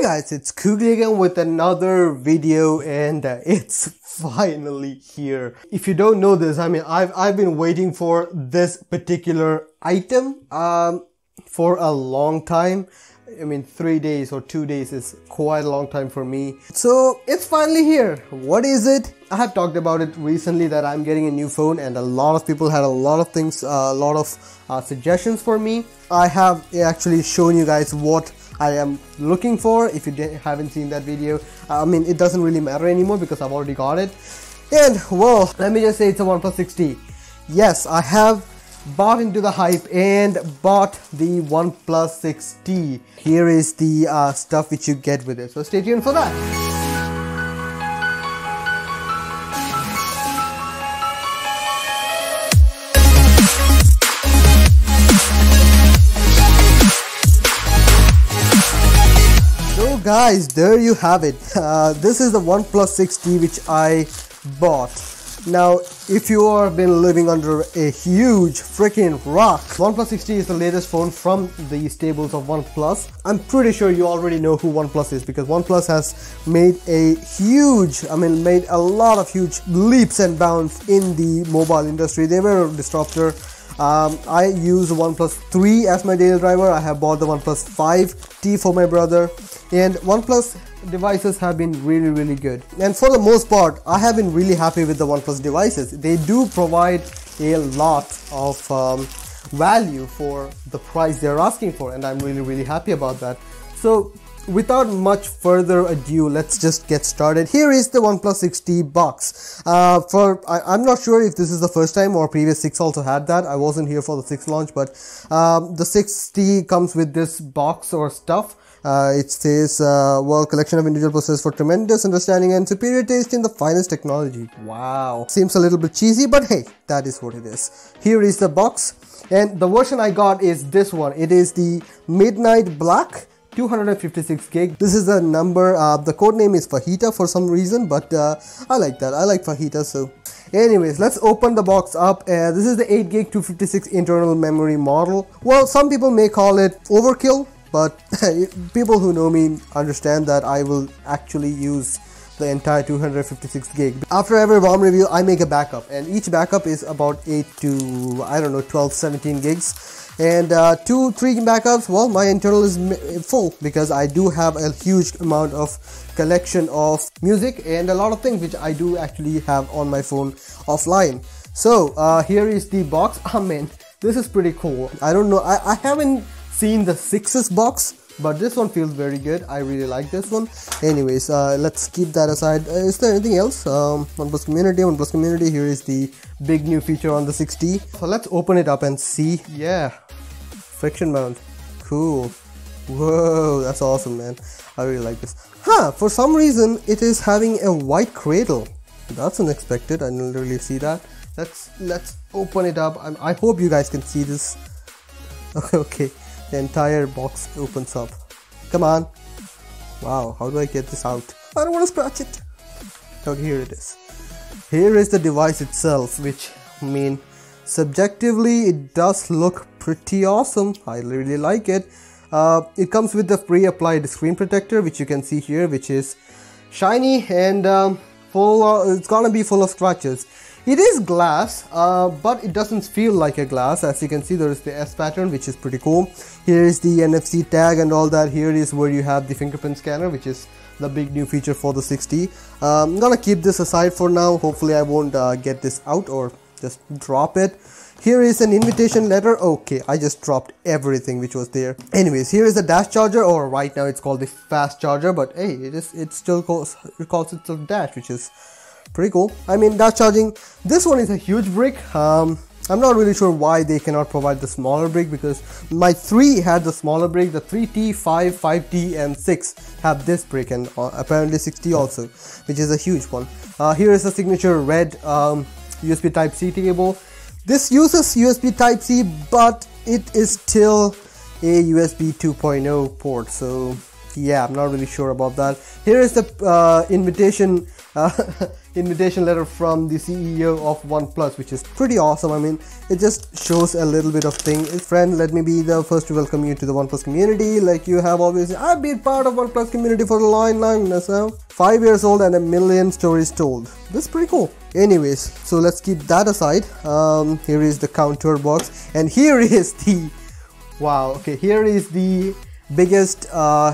guys, it's Kugli again with another video, and it's finally here. If you don't know this, I mean, I've been waiting for this particular item for a long time. I mean, 3 days or 2 days is quite a long time for me. So it's finally here. What is it? I have talked about it recently that I'm getting a new phone, and a lot of people had a lot of things, a lot of suggestions for me. I have actually shown you guys what I am looking for. If you haven't seen that video, I mean, it doesn't really matter anymore because I've already got it. And well, let me just say it's a OnePlus 6T. Yes, I have bought into the hype and bought the OnePlus 6T. Here is the stuff which you get with it, so stay tuned for that. So guys, there you have it. This is the OnePlus 6T which I bought. Now, if you have been living under a huge freaking rock, OnePlus 6T is the latest phone from the stables of OnePlus. I'm pretty sure you already know who OnePlus is, because OnePlus has made made a lot of huge leaps and bounds in the mobile industry. They were a disruptor. I use the OnePlus 3 as my daily driver. I have bought the OnePlus 5T for my brother, and OnePlus devices have been really good, and for the most part I have been really happy with the OnePlus devices. They do provide a lot of value for the price they're asking for, and I'm really happy about that. So without much further ado, let's just get started. Here is the OnePlus 6T box. I'm not sure if this is the first time or previous 6 also had that. I wasn't here for the 6 launch, but the 6T comes with this box or stuff. It says, well, collection of individual processors for tremendous understanding and superior taste in the finest technology. Wow. Seems a little bit cheesy, but hey, that is what it is. Here is the box, and the version I got is this one. It is the Midnight Black, 256 gig. This is the number, the code name is Fajita for some reason, but I like that. I like Fajita. So anyways, let's open the box up. This is the 8 gig 256 internal memory model. Well, some people may call it overkill, but people who know me understand that I will actually use the entire 256 gig. After every ROM review, I make a backup, and each backup is about 8 to, I don't know, 12, 17 gigs. And 2-3 backups, well, my internal is full because I do have a huge amount of collection of music and a lot of things which I do actually have on my phone offline. So here is the box. I mean, this is pretty cool. I don't know, I haven't seen the 6's box, but this one feels very good. I really like this one. Anyways, let's keep that aside. Is there anything else? OnePlus community. Here is the big new feature on the 6T. So let's open it up and see. Yeah, friction mount. Cool. Whoa, that's awesome, man. I really like this. For some reason it is having a white cradle. That's unexpected. I didn't really see that. Let's open it up. I hope you guys can see this. Okay. The entire box opens up. Come on. Wow, how do I get this out? I don't want to scratch it. Okay, here it is. Here is the device itself, which, I mean, subjectively it does look pretty awesome. I really like it. It comes with the pre-applied screen protector, which you can see here, which is shiny and it's gonna be full of scratches. It is glass, but it doesn't feel like a glass. As you can see, there is the S pattern, which is pretty cool. Here is the NFC tag and all that. Here is where you have the fingerprint scanner, which is the big new feature for the 6T. I'm gonna keep this aside for now. Hopefully I won't get this out or just drop it. Here is an invitation letter. Okay, I just dropped everything which was there. Anyways, here is the dash charger, or right now it's called the fast charger, but hey, it still calls itself dash, which is pretty cool. I mean, dash charging, this one is a huge brick. I'm not really sure why they cannot provide the smaller brick, because my 3 had the smaller brick. The 3T, 5T and 6 have this brick, and apparently 6T also, which is a huge one. Here is the signature red USB Type-C cable. This uses USB Type-C, but it is still a USB 2.0 port, so yeah, I'm not really sure about that. Here is the invitation invitation letter from the CEO of OnePlus, which is pretty awesome. I mean, it just shows a little bit of thing. Friend, let me be the first to welcome you to the OnePlus community. Like you have always, I've been part of OnePlus community for a long now. 5 years old and 1 million stories told. That's pretty cool. Anyways, so let's keep that aside. Here is the counter box, and here is the wow. Okay, here is the biggest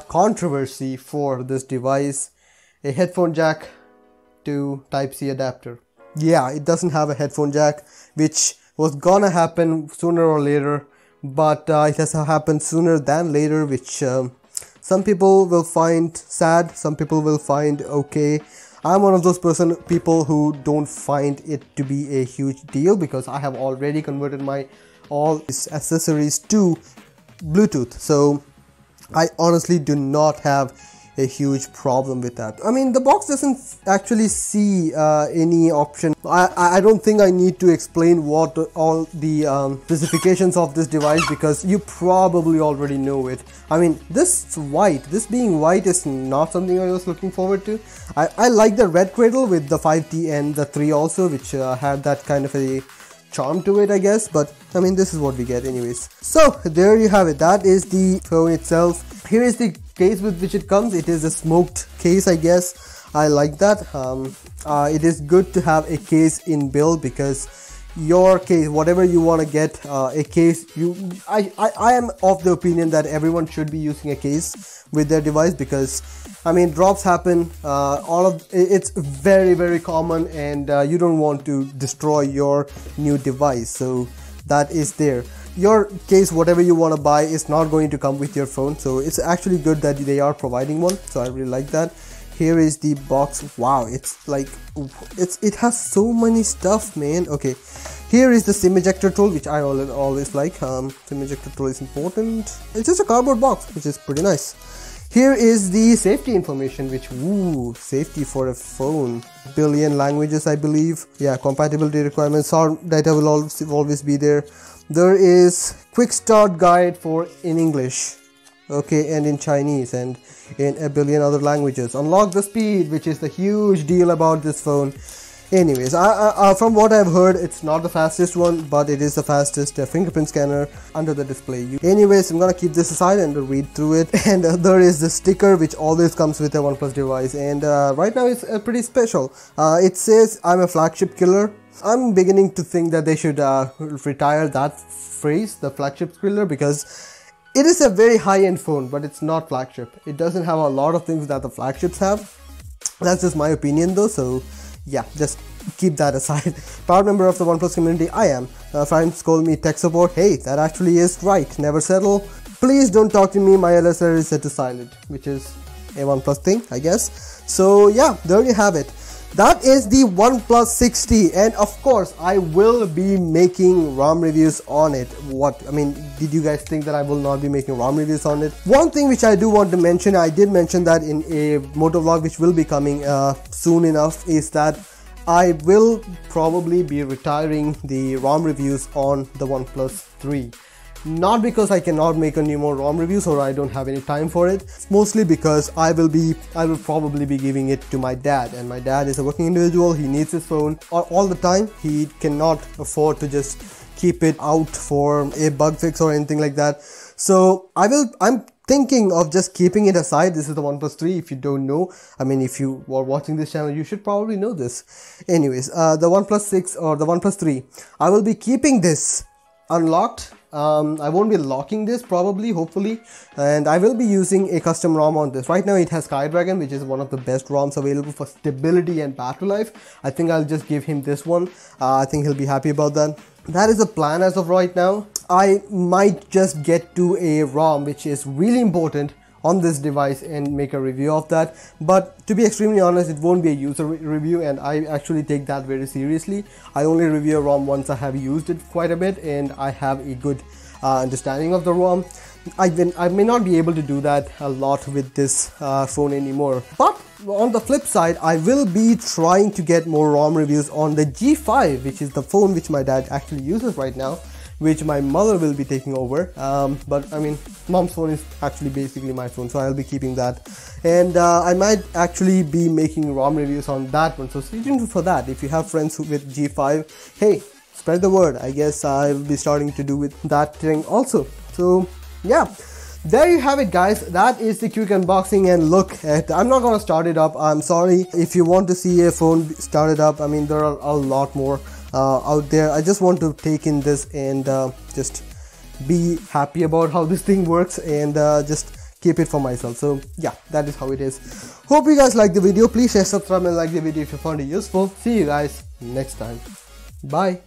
controversy for this device: a headphone jack to Type-C adapter. Yeah, it doesn't have a headphone jack, which was gonna happen sooner or later, but it has happened sooner than later, which some people will find sad, some people will find okay. I'm one of those people who don't find it to be a huge deal, because I have already converted my all these accessories to Bluetooth, so I honestly do not have a huge problem with that. I mean, the box doesn't actually see any option. I don't think I need to explain what all the specifications of this device, because you probably already know it. I mean, this being white is not something I was looking forward to. I like the red cradle with the 5T and the 3 also, which had that kind of a charm to it, I guess, but I mean, this is what we get anyways. So there you have it. That is the phone itself. Here is the case with which it comes. It is a smoked case, I guess. I like that. It is good to have a case in build, because your case, whatever you want to get, a case, I am of the opinion that everyone should be using a case with their device, because I mean, drops happen, it's very, very common, and you don't want to destroy your new device, so that is there. Your case, whatever you want to buy, is not going to come with your phone, so it's actually good that they are providing one, so I really like that. Here is the box. Wow, it's like, it has so many stuff, man. Okay, here is the SIM ejector tool, which I always like. SIM ejector tool is important. It's just a cardboard box, which is pretty nice. Here is the safety information, which, ooh, safety for a phone. Billion languages, I believe. Yeah, compatibility requirements, sound data will always be there. There is quick start guide in English, okay, and in Chinese, and in a billion other languages. Unlock the speed, which is the huge deal about this phone. Anyways, from what I've heard, it's not the fastest one, but it is the fastest fingerprint scanner under the display. Anyways, I'm gonna keep this aside and read through it. And there is the sticker, which always comes with a OnePlus device, and right now it's pretty special. It says, "I'm a flagship killer." I'm beginning to think that they should retire that phrase, the flagship killer, because it is a very high-end phone, but it's not flagship. It doesn't have a lot of things that the flagships have. That's just my opinion though, so yeah, just keep that aside. Proud member of the OnePlus community, I am. Friends call me tech support. Hey, that actually is right. Never settle. Please don't talk to me. My LSR is set to silent, which is a OnePlus thing, I guess. So yeah, there you have it. That is the OnePlus 6T, and of course I will be making ROM reviews on it. I mean, did you guys think that I will not be making ROM reviews on it? One thing which I do want to mention, I did mention that in a motovlog which will be coming soon enough, is that I will probably be retiring the ROM reviews on the OnePlus 3. Not because I cannot make any more ROM reviews or I don't have any time for it. It's mostly because I will probably be giving it to my dad, and my dad is a working individual. He needs his phone all the time. He cannot afford to just keep it out for a bug fix or anything like that. So I'm thinking of just keeping it aside. This is the OnePlus 3. If you don't know, I mean, if you are watching this channel, you should probably know this. Anyways, the OnePlus 6 or the OnePlus 3, I will be keeping this unlocked. I won't be locking this probably, hopefully, and I will be using a custom ROM on this. Right now it has Skydragon, which is one of the best ROMs available for stability and battery life. I think I'll just give him this one. I think he'll be happy about that. That is the plan as of right now. I might just get to a ROM which is really important on this device and make a review of that, but to be extremely honest, it won't be a user review, and I actually take that very seriously. I only review a ROM once I have used it quite a bit and I have a good understanding of the ROM. I may not be able to do that a lot with this phone anymore, but on the flip side, I will be trying to get more ROM reviews on the G5, which is the phone which my dad actually uses right now, which my mother will be taking over. But I mean, mom's phone is actually basically my phone, so I'll be keeping that. And I might actually be making ROM reviews on that one, so stay tuned for that. If you have friends with G5, hey, spread the word. I guess I'll be starting to do with that thing also. So yeah, there you have it, guys. That is the quick unboxing and look at. I'm not gonna start it up. I'm sorry. If you want to see a phone started up, I mean, there are a lot more out there. I just want to take in this and just be happy about how this thing works and just keep it for myself. So yeah, that is how it is. Hope you guys like the video. Please share, subscribe and like the video if you found it useful. See you guys next time. Bye.